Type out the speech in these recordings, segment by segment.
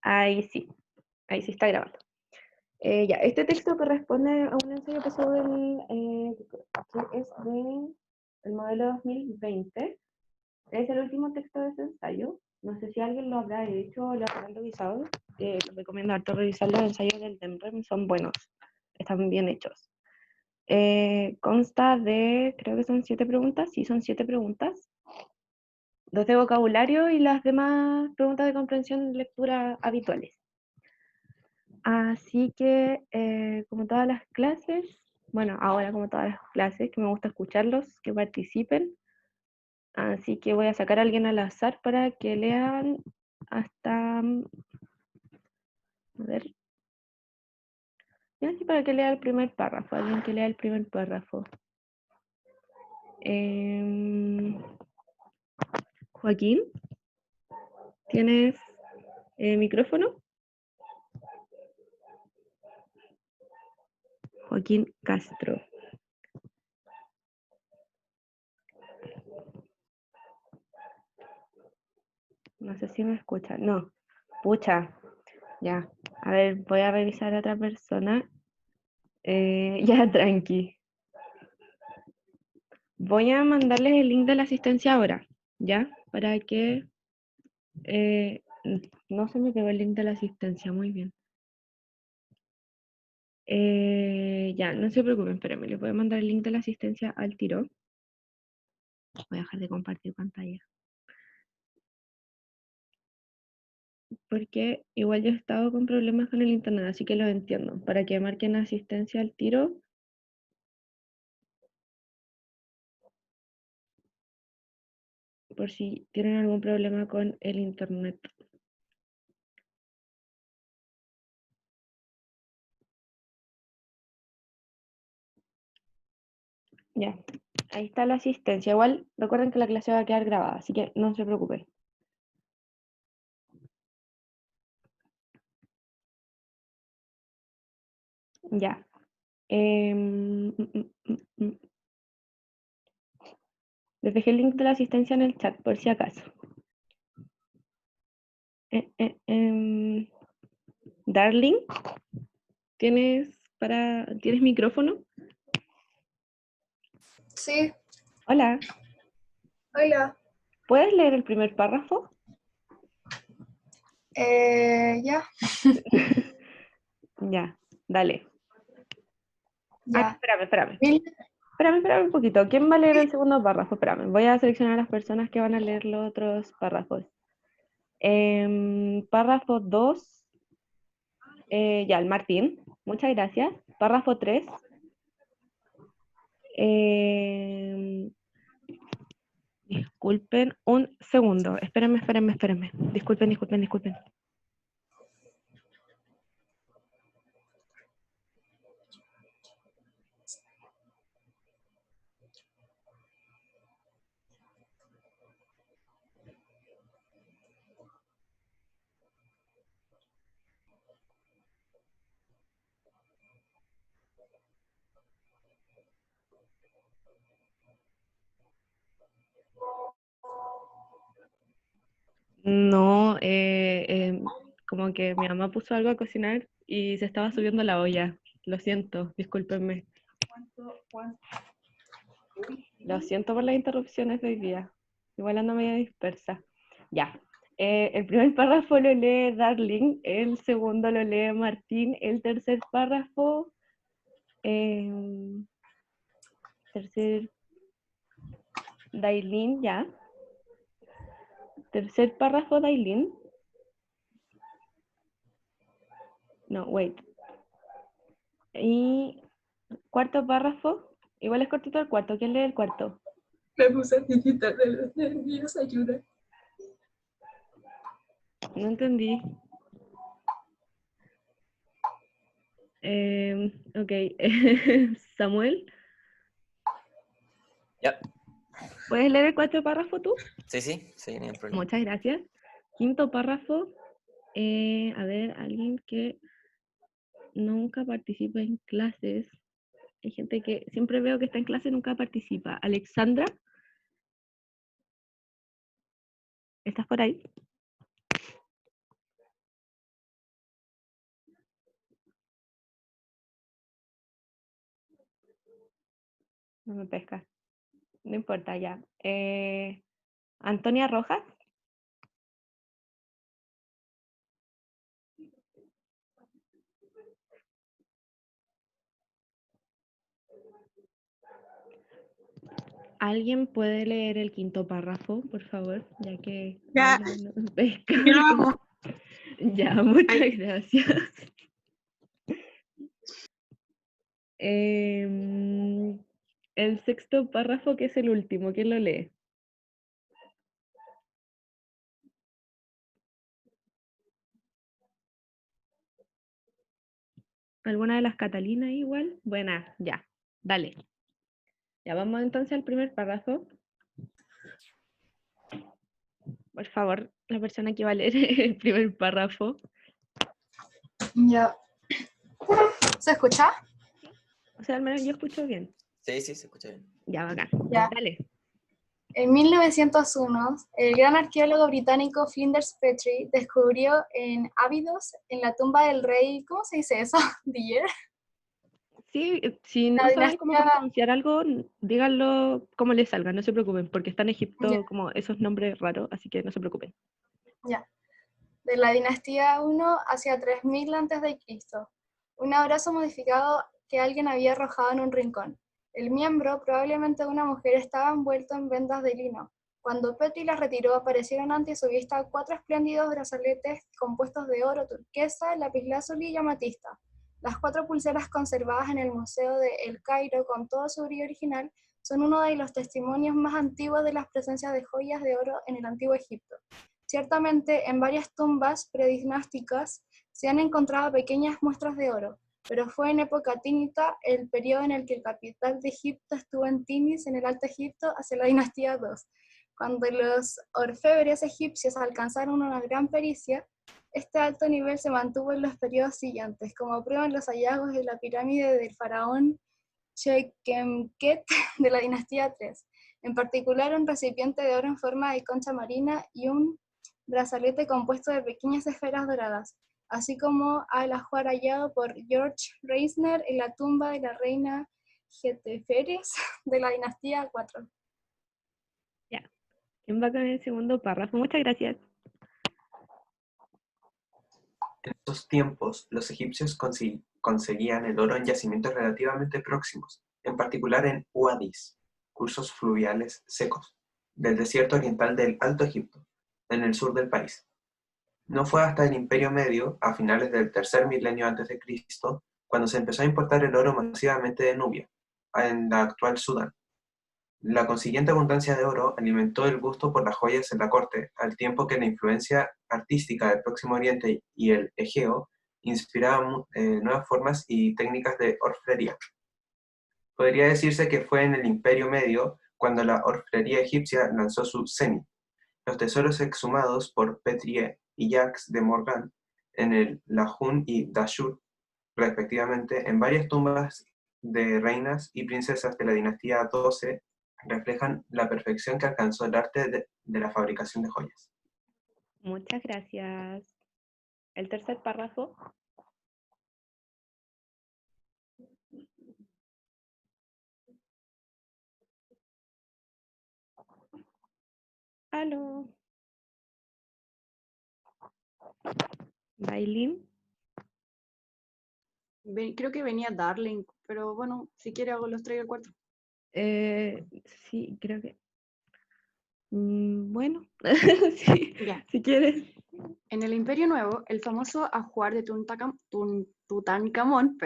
Ahí sí está grabando. Ya, este texto corresponde a un ensayo pasado que es del modelo 2020. Es el último texto de ese ensayo. No sé si alguien lo habrá hecho o lo habrá revisado. Les recomiendo harto revisar los ensayos del DEMREM, son buenos, están bien hechos. Consta de, creo que son 7 preguntas, sí, son 7 preguntas. 2 de vocabulario y las demás preguntas de comprensión y lectura habituales. Así que, como todas las clases, bueno, ahora como todas las clases, que me gusta escucharlos, que participen. Así que voy a sacar a alguien al azar para que lean hasta, a ver, y así para que lea el primer párrafo, alguien que lea el primer párrafo. Joaquín, ¿tienes micrófono? Joaquín Castro. No sé si me escuchan. No. Pucha. Ya. A ver, voy a revisar a otra persona. Ya, tranqui. Voy a mandarles el link de la asistencia ahora. ¿Ya? Para que... no se me pegó el link de la asistencia. Muy bien. Ya, no se preocupen. Espérenme. Les voy a mandar el link de la asistencia al tiro. Voy a dejar de compartir pantalla. Porque igual yo he estado con problemas con el internet, así que lo entiendo. Para que marquen asistencia al tiro. Por si tienen algún problema con el internet. Ya, ahí está la asistencia. Igual recuerden que la clase va a quedar grabada, así que no se preocupen. Ya. Les dejé el link de la asistencia en el chat, por si acaso. Darling, ¿tienes micrófono? Sí. Hola. Hola. ¿Puedes leer el primer párrafo? Ya. Ya, dale. Ya. Espérame. Espérame un poquito. ¿Quién va a leer el segundo párrafo? Espérame. Voy a seleccionar a las personas que van a leer los otros párrafos. Párrafo 2. Ya, el Martín. Muchas gracias. Párrafo 3. Disculpen un segundo. Espérenme. Disculpen. No, como que mi mamá puso algo a cocinar y se estaba subiendo la olla. Lo siento, discúlpenme. Lo siento por las interrupciones de hoy día. Igual ando medio dispersa. Ya. El primer párrafo lo lee Darling, el segundo lo lee Martín, el tercer párrafo... tercer... Dailin, ya. Tercer párrafo, Dailin. No, wait. Y cuarto párrafo, igual es cortito el cuarto. ¿Quién lee el cuarto? Me puse a digitar de los nervios, ayuda. No entendí. Ok. Samuel, Ya. ¿puedes leer el cuarto párrafo tú? Sí, no hay problema. Muchas gracias. Quinto párrafo. A ver, alguien que nunca participa en clases. Hay gente que siempre veo que está en clase y nunca participa. Alexandra, ¿estás por ahí? No me pesca. No importa, ya. Antonia Rojas. ¿Alguien puede leer el quinto párrafo, por favor? Ya que Ya. Ale no pesca. Yo lo hago. Ya, muchas Ay. gracias. El sexto párrafo, que es el último, ¿quién lo lee? ¿Alguna de las Catalinas igual? Buena, ya, dale. Ya vamos entonces al primer párrafo. Por favor, la persona que va a leer el primer párrafo. Ya. ¿Se escucha? O sea, al menos yo escucho bien. Sí, sí, se escucha bien. Ya, bacán. Ya. Dale. En 1901, el gran arqueólogo británico Flinders Petrie descubrió en Abydos, en la tumba del rey, ¿cómo se dice eso? ¿Dyer? Sí, si no La saben cómo dinastía. pronunciar algo, díganlo como les salga, no se preocupen, porque está en Egipto Ya. como esos nombres raros, así que no se preocupen. Ya. De la dinastía 1 hacia 3000 a.C. Un abrazo modificado que alguien había arrojado en un rincón. El miembro, probablemente de una mujer, estaba envuelto en vendas de lino. Cuando Petrie las retiró, aparecieron ante su vista 4 espléndidos brazaletes compuestos de oro, turquesa, lapislázuli y amatista. Las 4 pulseras conservadas en el Museo de El Cairo con todo su brillo original son uno de los testimonios más antiguos de las presencias de joyas de oro en el Antiguo Egipto. Ciertamente, en varias tumbas predinásticas se han encontrado pequeñas muestras de oro, pero fue en época tínita el periodo en el que el capital de Egipto estuvo en Tinis, en el Alto Egipto, hacia la dinastía II. Cuando los orfebres egipcios alcanzaron una gran pericia, este alto nivel se mantuvo en los periodos siguientes, como prueban los hallazgos de la pirámide del faraón Chekhemket de la dinastía III. En particular, un recipiente de oro en forma de concha marina y un brazalete compuesto de pequeñas esferas doradas, así como al ajuar hallado por George Reisner en la tumba de la reina Jeteferes de la dinastía IV. Ya. ¿Quién va con el segundo párrafo? Muchas gracias. En estos tiempos, los egipcios conseguían el oro en yacimientos relativamente próximos, en particular en uadis, cursos fluviales secos, del desierto oriental del Alto Egipto, en el sur del país. No fue hasta el Imperio Medio, a finales del tercer milenio a.C., cuando se empezó a importar el oro masivamente de Nubia, en la actual Sudán. La consiguiente abundancia de oro alimentó el gusto por las joyas en la corte, al tiempo que la influencia artística del Próximo Oriente y el Egeo inspiraban nuevas formas y técnicas de orfebrería. Podría decirse que fue en el Imperio Medio cuando la orfebrería egipcia lanzó su cenit. Los tesoros exhumados por Petrie y Jacques de Morgan en el Lajun y Dashur, respectivamente, en varias tumbas de reinas y princesas de la dinastía 12, reflejan la perfección que alcanzó el arte de la fabricación de joyas. Muchas gracias. El tercer párrafo. Aló. Bailín. Creo que venía Darling, pero bueno, si quiere hago los 3 y el 4. Sí, creo que. Bueno, sí, Ya. si quieres. En el Imperio Nuevo, el famoso ajuar de Tutankamón,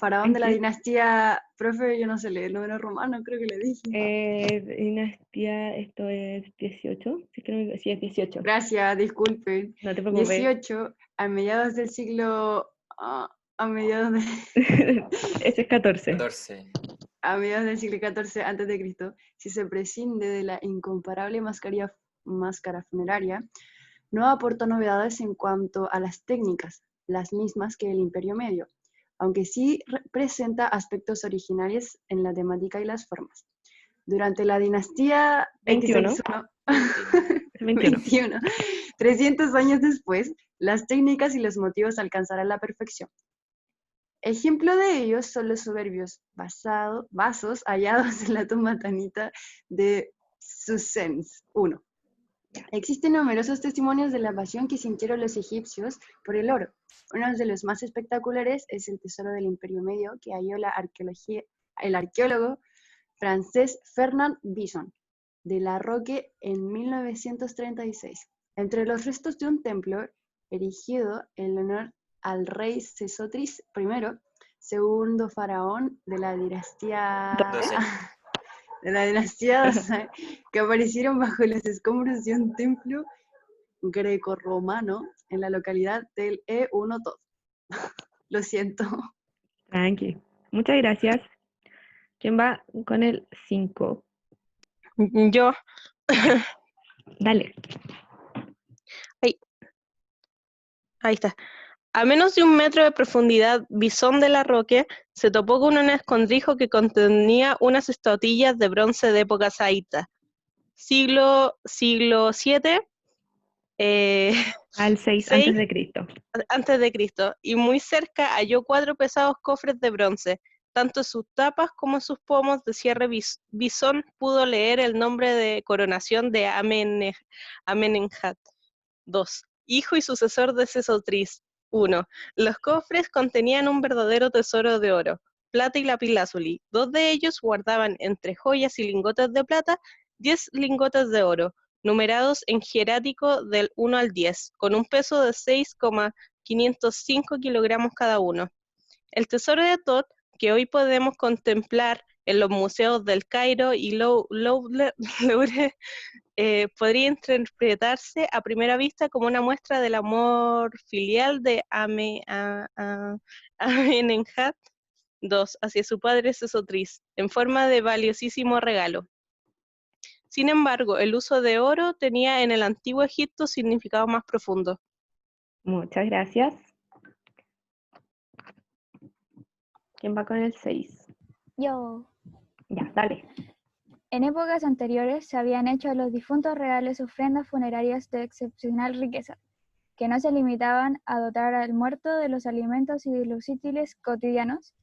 faraón de la Aquí. dinastía, profe, yo no sé leer el número romano, creo que le dije. Dinastía, esto es 18. Sí, es 18. Gracias, disculpen. No te preocupes. 18, a mediados del siglo, a mediados de, Ese es 14. 14. a mediados del siglo XIV a.C., si se prescinde de la incomparable máscara funeraria, no aportó novedades en cuanto a las técnicas, las mismas que el Imperio Medio, aunque sí presenta aspectos originales en la temática y las formas. Durante la dinastía 21. XX, 21. 300 años después, las técnicas y los motivos alcanzarán la perfección. Ejemplo de ellos son los soberbios vasos hallados en la tumba tanita de Susens I. Existen numerosos testimonios de la pasión que sintieron los egipcios por el oro. Uno de los más espectaculares es el tesoro del Imperio Medio que halló el arqueólogo francés Fernand Bisson de la Roque en 1936. Entre los restos de un templo erigido en honor al rey Sesostris I, segundo faraón de la dinastía 12. Dosa, que aparecieron bajo los escombros de un templo grecorromano en la localidad del E1 Tod. Lo siento. Tranqui. Muchas gracias. ¿Quién va con el 5? Yo, Dale. ahí está. A menos de 1 metro de profundidad, Bisón de la Roque se topó con un escondrijo que contenía unas estatuillas de bronce de época saíta. Siglo VII, Al 6 6 antes de Cristo. antes de Cristo, y muy cerca halló 4 pesados cofres de bronce. Tanto en sus tapas como en sus pomos de cierre Bisón pudo leer el nombre de coronación de Amenemhat II, hijo y sucesor de Sesostris I. Los cofres contenían un verdadero tesoro de oro, plata y lapislázuli. 2 de ellos guardaban entre joyas y lingotes de plata 10 lingotes de oro, numerados en hierático del 1 al 10, con un peso de 6,505 kilogramos cada uno. El tesoro de Tod, que hoy podemos contemplar en los museos del Cairo y Louvre, podría interpretarse a primera vista como una muestra del amor filial de Amenemhat II hacia su padre Sesostris, en forma de valiosísimo regalo. Sin embargo, el uso de oro tenía en el antiguo Egipto significado más profundo. Muchas gracias. ¿Quién va con el 6? Yo. Ya, dale. En épocas anteriores se habían hecho a los difuntos reales ofrendas funerarias de excepcional riqueza, que no se limitaban a dotar al muerto de los alimentos y de los útiles cotidianos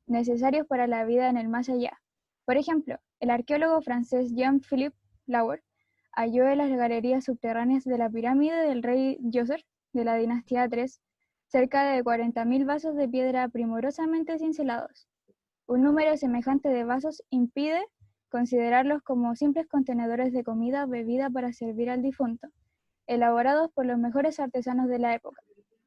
necesarios para la vida en el más allá. Por ejemplo, el arqueólogo francés Jean-Philippe Lauer halló en las galerías subterráneas de la pirámide del rey Djoser de la dinastía III cerca de 40.000 vasos de piedra primorosamente cincelados. Un número semejante de vasos impide considerarlos como simples contenedores de comida o bebida para servir al difunto, elaborados por los mejores artesanos de la época.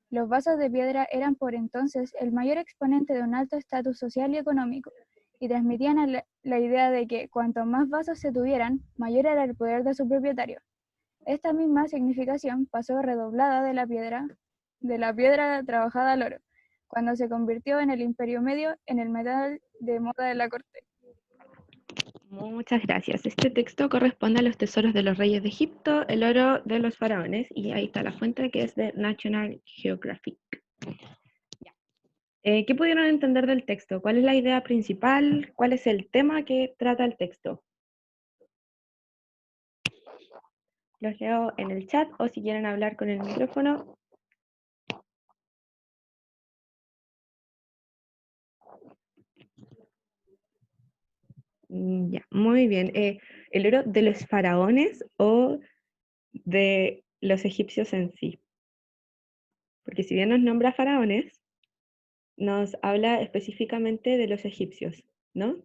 Los vasos de piedra eran por entonces el mayor exponente de un alto estatus social y económico, y transmitían la idea de que cuanto más vasos se tuvieran, mayor era el poder de su propietario. Esta misma significación pasó redoblada de la piedra trabajada al oro, cuando se convirtió en el Imperio Medio en el metal de moda de la corte. Muchas gracias. Este texto corresponde a los tesoros de los reyes de Egipto, el oro de los faraones, y ahí está la fuente que es de National Geographic. Ya. ¿Qué pudieron entender del texto? ¿Cuál es la idea principal? ¿Cuál es el tema que trata el texto? Los leo en el chat o si quieren hablar con el micrófono. Ya, muy bien. ¿El oro de los faraones o de los egipcios en sí? Porque si bien nos nombra faraones, nos habla específicamente de los egipcios, ¿no?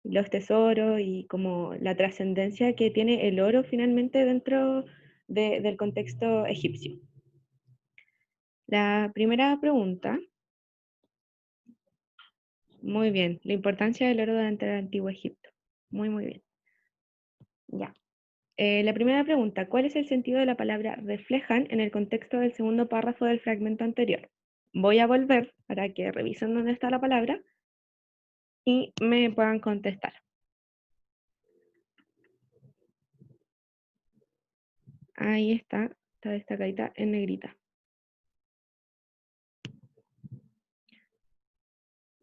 Los tesoros y como la trascendencia que tiene el oro finalmente dentro del contexto egipcio. La primera pregunta. Muy bien, la importancia del oro dentro del Antiguo Egipto. Muy bien. Ya. La primera pregunta, ¿cuál es el sentido de la palabra reflejan en el contexto del segundo párrafo del fragmento anterior? Voy a volver para que revisen dónde está la palabra y me puedan contestar. Ahí está destacadita en negrita.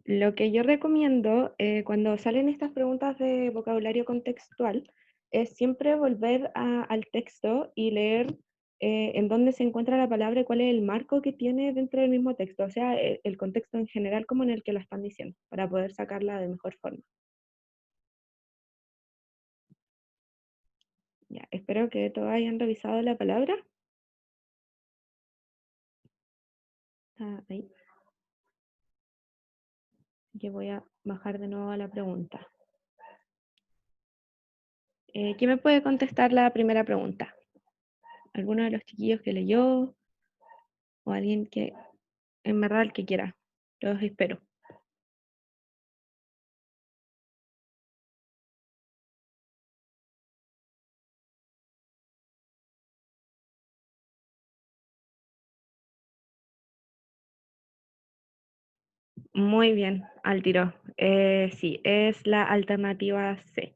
Lo que yo recomiendo cuando salen estas preguntas de vocabulario contextual es siempre volver al texto y leer en dónde se encuentra la palabra y cuál es el marco que tiene dentro del mismo texto, o sea, el contexto en general como en el que la están diciendo, para poder sacarla de mejor forma. Ya, espero que todos hayan revisado la palabra. Está ahí. Que voy a bajar de nuevo a la pregunta. ¿Quién me puede contestar la primera pregunta? ¿Alguno de los chiquillos que leyó? ¿O alguien que, en verdad, el que quiera? Los espero. Muy bien, al tiro. Sí, es la alternativa C.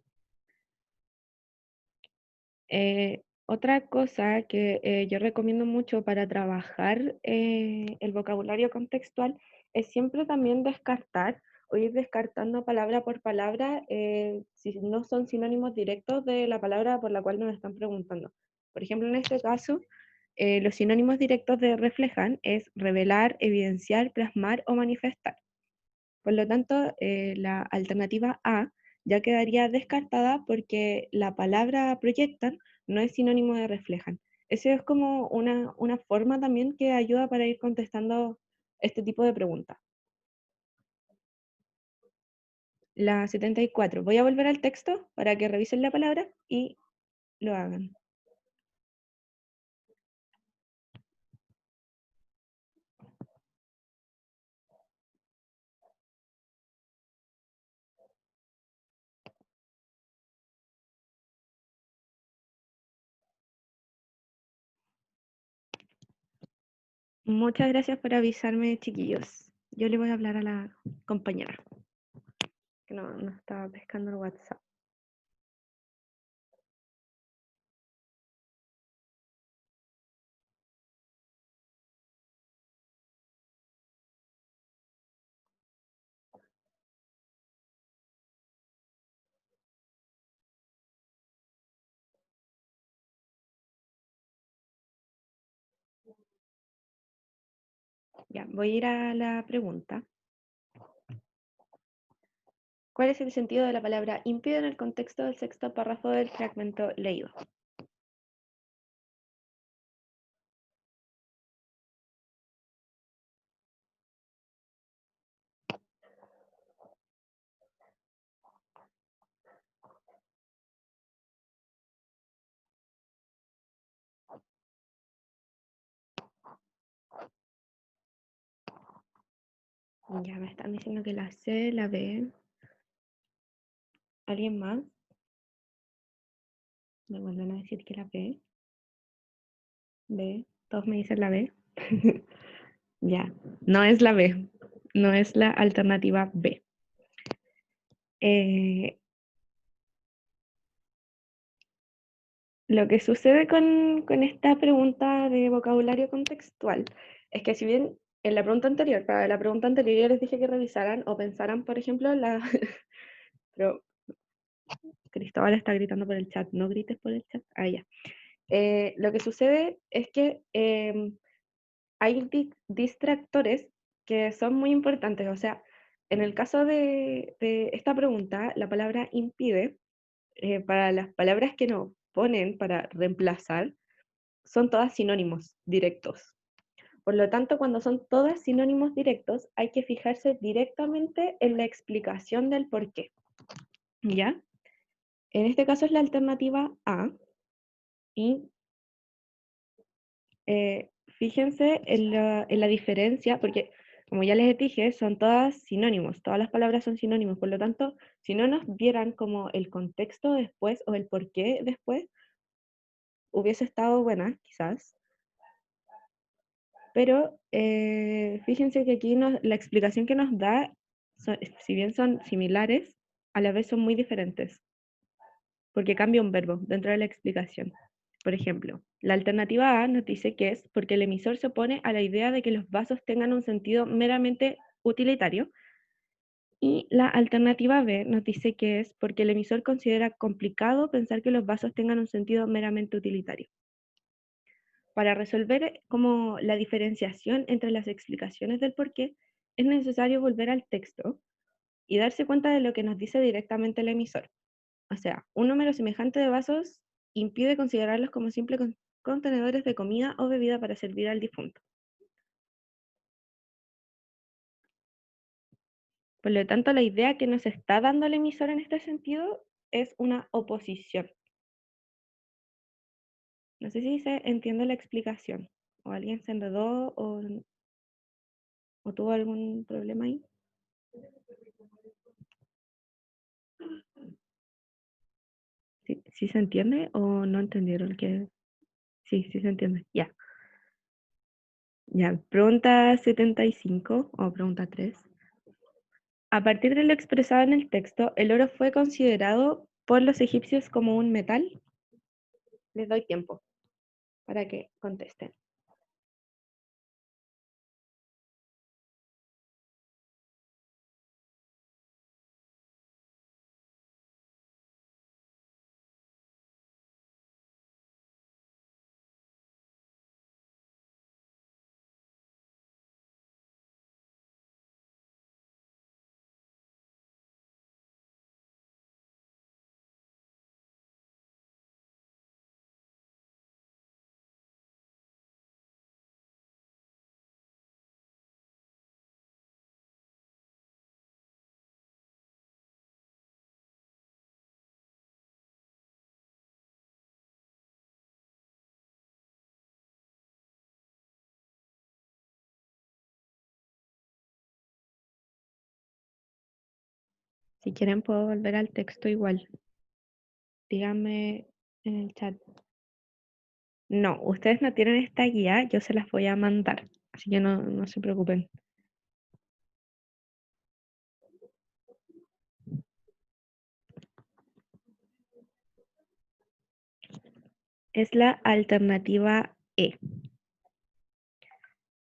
Otra cosa que yo recomiendo mucho para trabajar el vocabulario contextual es siempre también descartar o ir descartando palabra por palabra si no son sinónimos directos de la palabra por la cual nos están preguntando. Por ejemplo, en este caso, los sinónimos directos de reflejan es revelar, evidenciar, plasmar o manifestar. Por lo tanto, la alternativa A ya quedaría descartada porque la palabra proyectan no es sinónimo de reflejan. Eso es como una forma también que ayuda para ir contestando este tipo de preguntas. La 74. Voy a volver al texto para que revisen la palabra y lo hagan. Muchas gracias por avisarme, chiquillos. Yo le voy a hablar a la compañera, que no estaba pescando el WhatsApp. Ya, voy a ir a la pregunta. ¿Cuál es el sentido de la palabra impide en el contexto del sexto párrafo del fragmento leído? Ya me están diciendo que la C, la B. ¿Alguien más? Me vuelven a decir que la B. B. Todos me dicen la B. Ya, no es la B. No es la alternativa B. Lo que sucede con esta pregunta de vocabulario contextual es que si bien en la pregunta anterior, para la pregunta anterior yo les dije que revisaran o pensaran, por ejemplo, la... Pero Cristóbal está gritando por el chat, no grites por el chat. Ah, ya. Lo que sucede es que hay distractores que son muy importantes. O sea, en el caso de esta pregunta, la palabra impide, para las palabras que nos ponen para reemplazar, son todas sinónimos directos. Por lo tanto, cuando son todas sinónimos directos, hay que fijarse directamente en la explicación del por qué. ¿Ya? En este caso es la alternativa A. Y fíjense en la diferencia, porque como ya les dije, son todas sinónimos, todas las palabras son sinónimos, por lo tanto, si no nos dieran como el contexto después o el por qué después, hubiese estado buena, quizás. Pero fíjense que aquí la explicación que nos da, si bien son similares, a la vez son muy diferentes, porque cambia un verbo dentro de la explicación. Por ejemplo, la alternativa A nos dice que es porque el emisor se opone a la idea de que los vasos tengan un sentido meramente utilitario, y la alternativa B nos dice que es porque el emisor considera complicado pensar que los vasos tengan un sentido meramente utilitario. Para resolver como la diferenciación entre las explicaciones del porqué, es necesario volver al texto y darse cuenta de lo que nos dice directamente el emisor. O sea, un número semejante de vasos impide considerarlos como simples contenedores de comida o bebida para servir al difunto. Por lo tanto, la idea que nos está dando el emisor en este sentido es una oposición. No sé si se entiende la explicación, o alguien se enredó o tuvo algún problema ahí. ¿Sí se entiende o no entendieron? Sí se entiende. Ya. Ya, pregunta 75 o pregunta 3. A partir de lo expresado en el texto, ¿el oro fue considerado por los egipcios como un metal? Les doy tiempo para que contesten. Si quieren puedo volver al texto igual. Díganme en el chat. No, ustedes no tienen esta guía, yo se las voy a mandar. Así que no se preocupen. Es la alternativa E.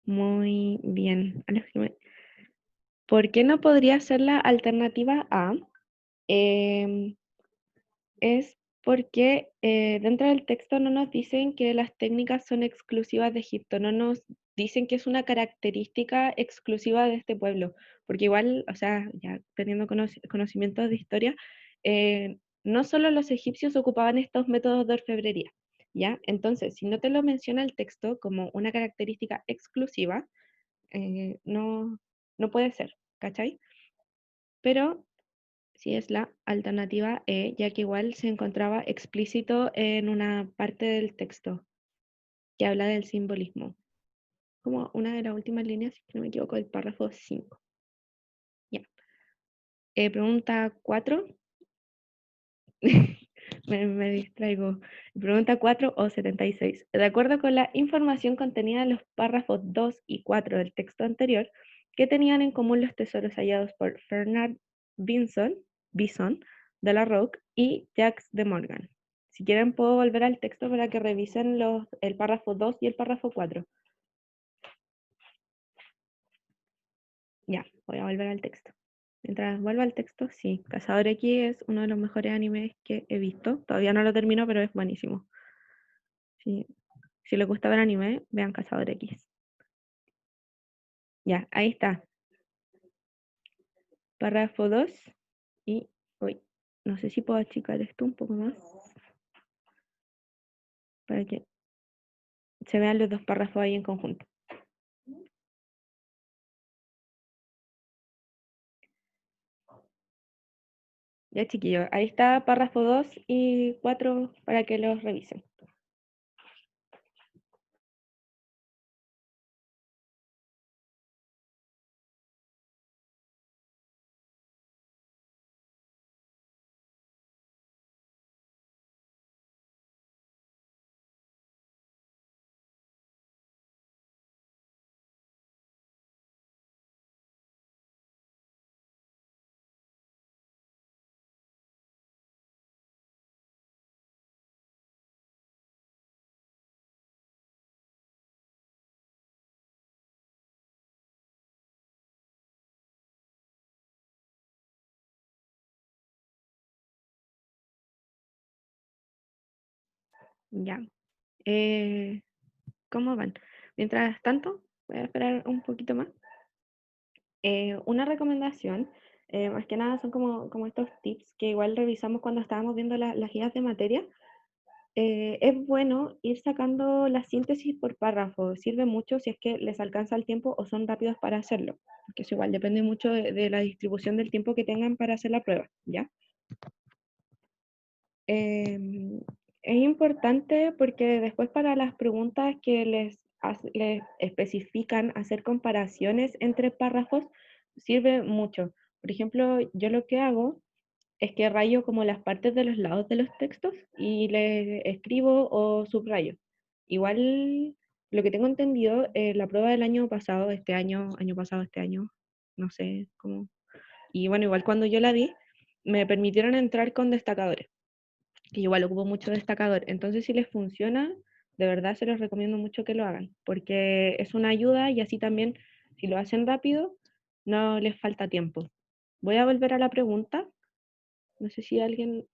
Muy bien. ¿Por qué no podría ser la alternativa A? Es porque dentro del texto no nos dicen que las técnicas son exclusivas de Egipto, no nos dicen que es una característica exclusiva de este pueblo, porque igual, o sea, ya teniendo conocimientos de historia, no solo los egipcios ocupaban estos métodos de orfebrería, ¿ya? Entonces, si no te lo menciona el texto como una característica exclusiva, no puede ser, ¿cachai? Pero sí es la alternativa E, ya que igual se encontraba explícito en una parte del texto que habla del simbolismo. Como una de las últimas líneas, si no me equivoco, el párrafo 5. Ya. Pregunta 4. me distraigo. Pregunta 4 o 76. De acuerdo con la información contenida en los párrafos 2 y 4 del texto anterior, ¿qué tenían en común los tesoros hallados por Fernand Bison de la Roque y Jacques de Morgan? Si quieren puedo volver al texto para que revisen el párrafo 2 y el párrafo 4. Ya, voy a volver al texto. Mientras vuelvo al texto, sí, Cazador X es uno de los mejores animes que he visto. Todavía no lo termino, pero es buenísimo. Sí. Si les gusta ver anime, vean Cazador X. Ya, ahí está. Párrafo 2 y... Uy, no sé si puedo achicar esto un poco más para que se vean los dos párrafos ahí en conjunto. Ya, chiquillos, ahí está párrafo 2 y 4 para que los revisen. Ya. cómo van. Mientras tanto, voy a esperar un poquito más. Una recomendación, más que nada son como estos tips que igual revisamos cuando estábamos viendo las guías de materia. Es bueno ir sacando la síntesis por párrafo. Sirve mucho si es que les alcanza el tiempo o son rápidos para hacerlo. Porque eso igual depende mucho de la distribución del tiempo que tengan para hacer la prueba, ¿ya? Es importante porque después para las preguntas que les especifican hacer comparaciones entre párrafos, sirve mucho. Por ejemplo, yo lo que hago es que rayo como las partes de los lados de los textos y les escribo o subrayo. Igual, lo que tengo entendido, la prueba del año pasado, año pasado, este año, no sé cómo. Y bueno, igual cuando yo la di, me permitieron entrar con destacadores, que igual ocupo mucho destacador. Entonces, si les funciona, de verdad se los recomiendo mucho que lo hagan, porque es una ayuda y así también, si lo hacen rápido, no les falta tiempo. Voy a volver a la pregunta. No sé si alguien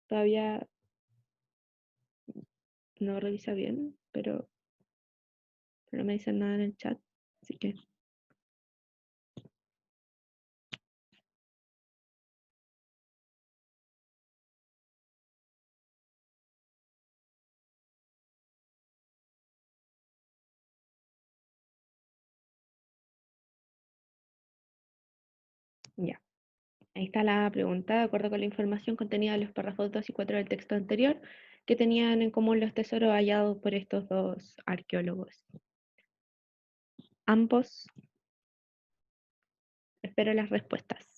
todavía no revisa bien, pero no me dicen nada en el chat, así que ya. Ahí está la pregunta, de acuerdo con la información contenida en los párrafos 2 y 4 del texto anterior, que tenían en común los tesoros hallados por estos dos arqueólogos. Ambos, espero las respuestas.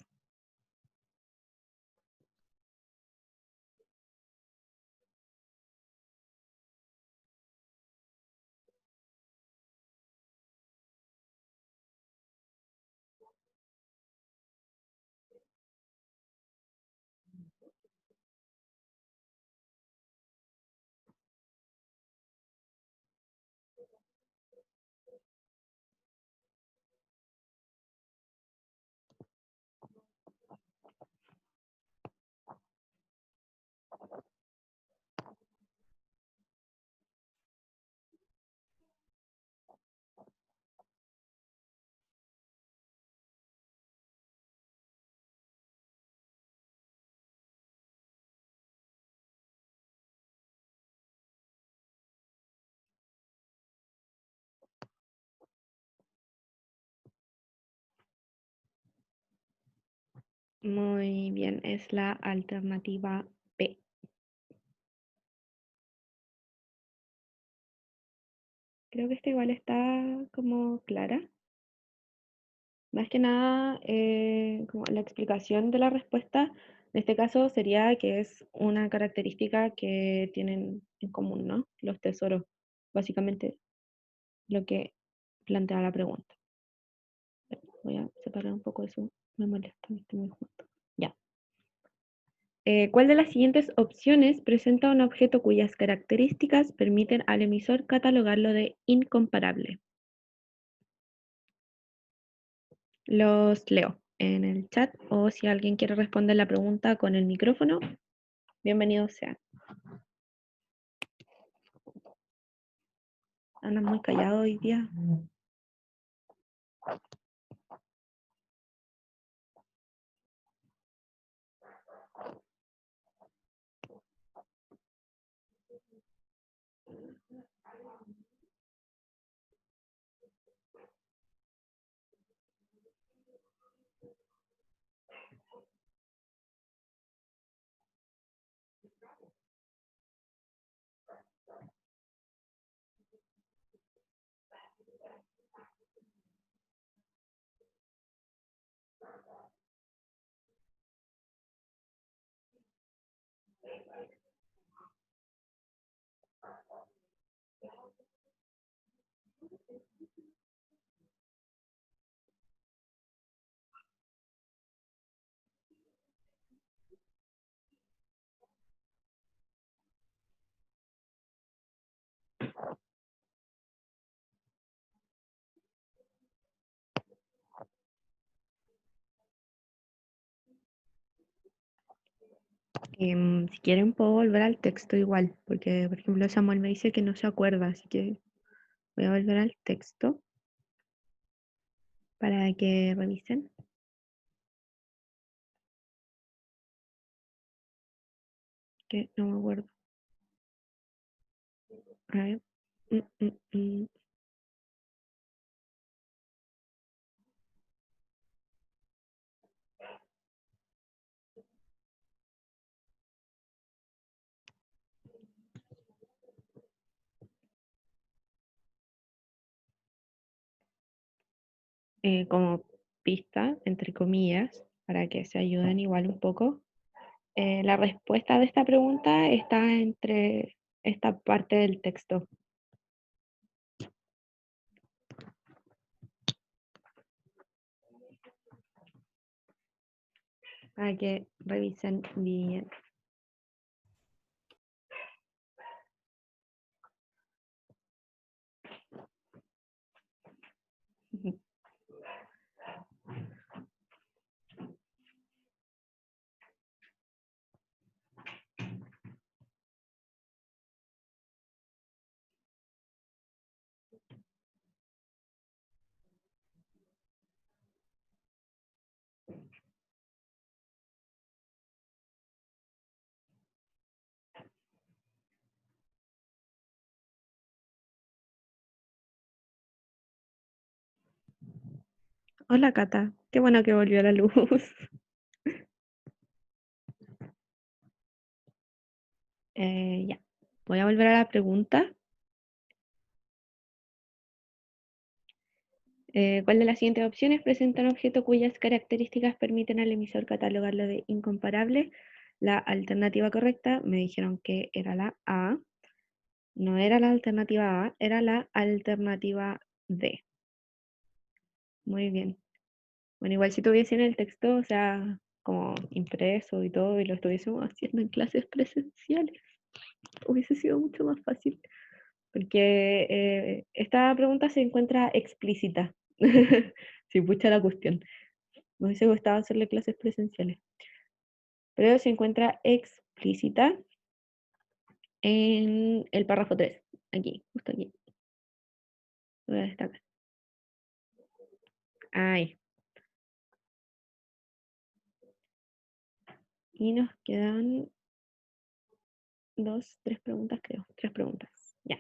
Muy bien, es la alternativa B. Creo que esta igual está como clara. Más que nada, como la explicación de la respuesta, en este caso sería que es una característica que tienen en común, ¿no? Los tesoros, básicamente lo que plantea la pregunta. Voy a separar un poco eso, me molesta, me estoy muy junto. Ya. ¿Cuál de las siguientes opciones presenta un objeto cuyas características permiten al emisor catalogarlo de incomparable? Los leo en el chat o si alguien quiere responder la pregunta con el micrófono, bienvenidos sean. Andan muy callados hoy día. Si quieren puedo volver al texto igual, porque por ejemplo Samuel me dice que no se acuerda, así que Voy a volver al texto para que revisen. Que no me acuerdo. A ver. Mm, mm, mm. Como pista, entre comillas, para que se ayuden igual un poco. La respuesta de esta pregunta está entre esta parte del texto. Para que revisen bien. Hola Cata, qué bueno que volvió la luz. Ya, voy a volver a la pregunta. ¿Cuál de las siguientes opciones presenta un objeto cuyas características permiten al emisor catalogarlo de incomparable? La alternativa correcta me dijeron que era la A. No era la alternativa A, era la alternativa D. Muy bien. Bueno, igual si tuviesen el texto, o sea, como impreso y todo, y lo estuviésemos haciendo en clases presenciales, hubiese sido mucho más fácil. Porque esta pregunta se encuentra explícita. Si pucha la cuestión. Me hubiese gustado hacerle clases presenciales. Pero se encuentra explícita en el párrafo 3. Aquí, justo aquí. Lo voy a destacar. Ahí. Y nos quedan tres preguntas, creo. 3 preguntas. Ya.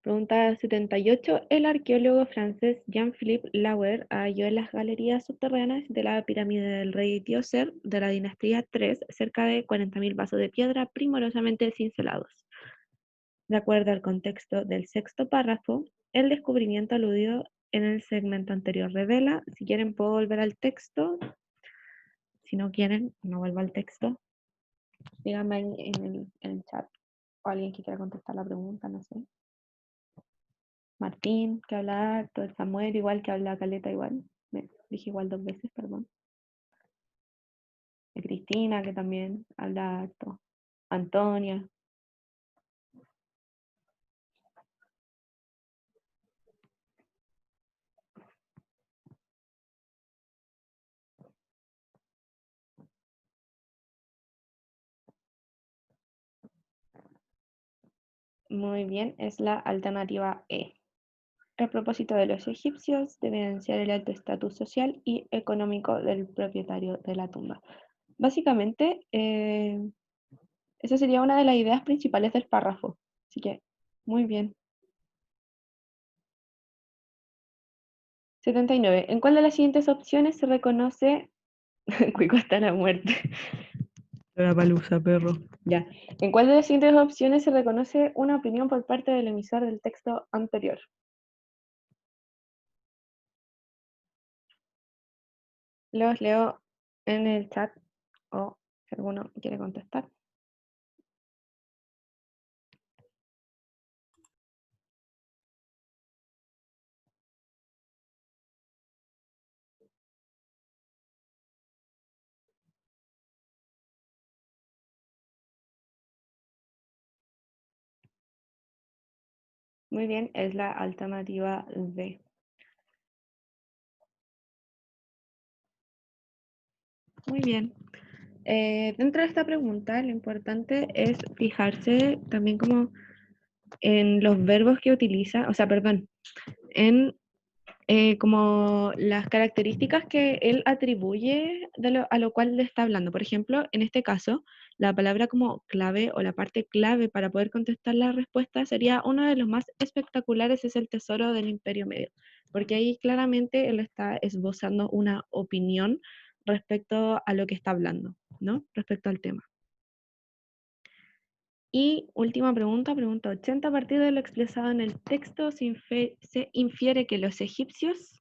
Pregunta 78. El arqueólogo francés Jean-Philippe Lauer halló en las galerías subterráneas de la pirámide del rey Djoser de la dinastía III cerca de 40.000 vasos de piedra primorosamente cincelados. De acuerdo al contexto del sexto párrafo, el descubrimiento aludido en el segmento anterior revela. Si quieren puedo volver al texto. Si no quieren, no vuelvo al texto. Díganme en el chat o alguien que quiera contestar la pregunta, no sé. Martín, que habla harto, el Samuel, igual que habla Caleta, igual. Me dije igual 2 veces, perdón. De Cristina, que también habla harto. Antonia. Muy bien, es la alternativa E. El propósito de los egipcios de evidenciar el alto estatus social y económico del propietario de la tumba. Básicamente, esa sería una de las ideas principales del párrafo. Así que, muy bien. 79. ¿En cuál de las siguientes opciones se reconoce Cuico hasta la muerte? La palusa, perro. Ya. ¿En cuál de las siguientes opciones se reconoce una opinión por parte del emisor del texto anterior? Los leo en el chat o si alguno quiere contestar. Muy bien, es la alternativa D. Muy bien. Dentro de esta pregunta, lo importante es fijarse también como en los verbos que utiliza, o sea, perdón, en como las características que él atribuye a lo cual le está hablando. Por ejemplo, en este caso, la palabra como clave o la parte clave para poder contestar la respuesta sería uno de los más espectaculares, es el tesoro del Imperio Medio, porque ahí claramente él está esbozando una opinión respecto a lo que está hablando, ¿no? Respecto al tema. Y última pregunta, pregunta 80. A partir de lo expresado en el texto, se infiere que los egipcios...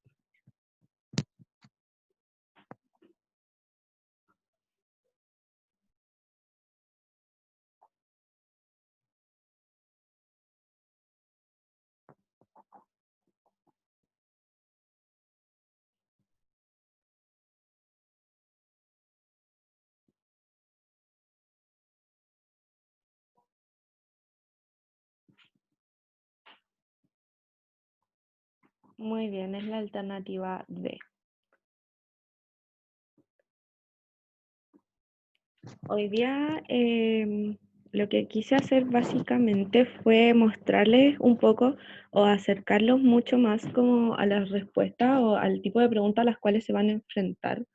Muy bien, es la alternativa D. Hoy día lo que quise hacer básicamente fue mostrarles un poco o acercarlos mucho más como a las respuestas o al tipo de preguntas a las cuales se van a enfrentar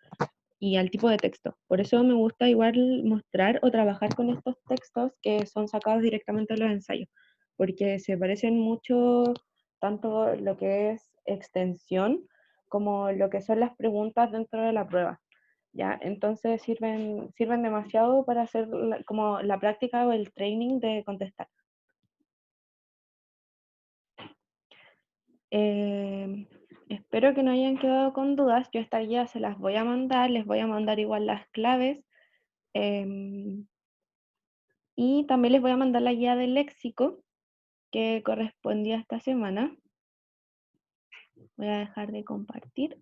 y al tipo de texto. Por eso me gusta igual mostrar o trabajar con estos textos que son sacados directamente de los ensayos, porque se parecen mucho tanto lo que es extensión como lo que son las preguntas dentro de la prueba. ¿Ya? Entonces sirven demasiado para hacer como la práctica o el training de contestar. Espero que no hayan quedado con dudas. Yo esta guía se las voy a mandar, les voy a mandar igual las claves. Y también les voy a mandar la guía del léxico que correspondía esta semana. Voy a dejar de compartir.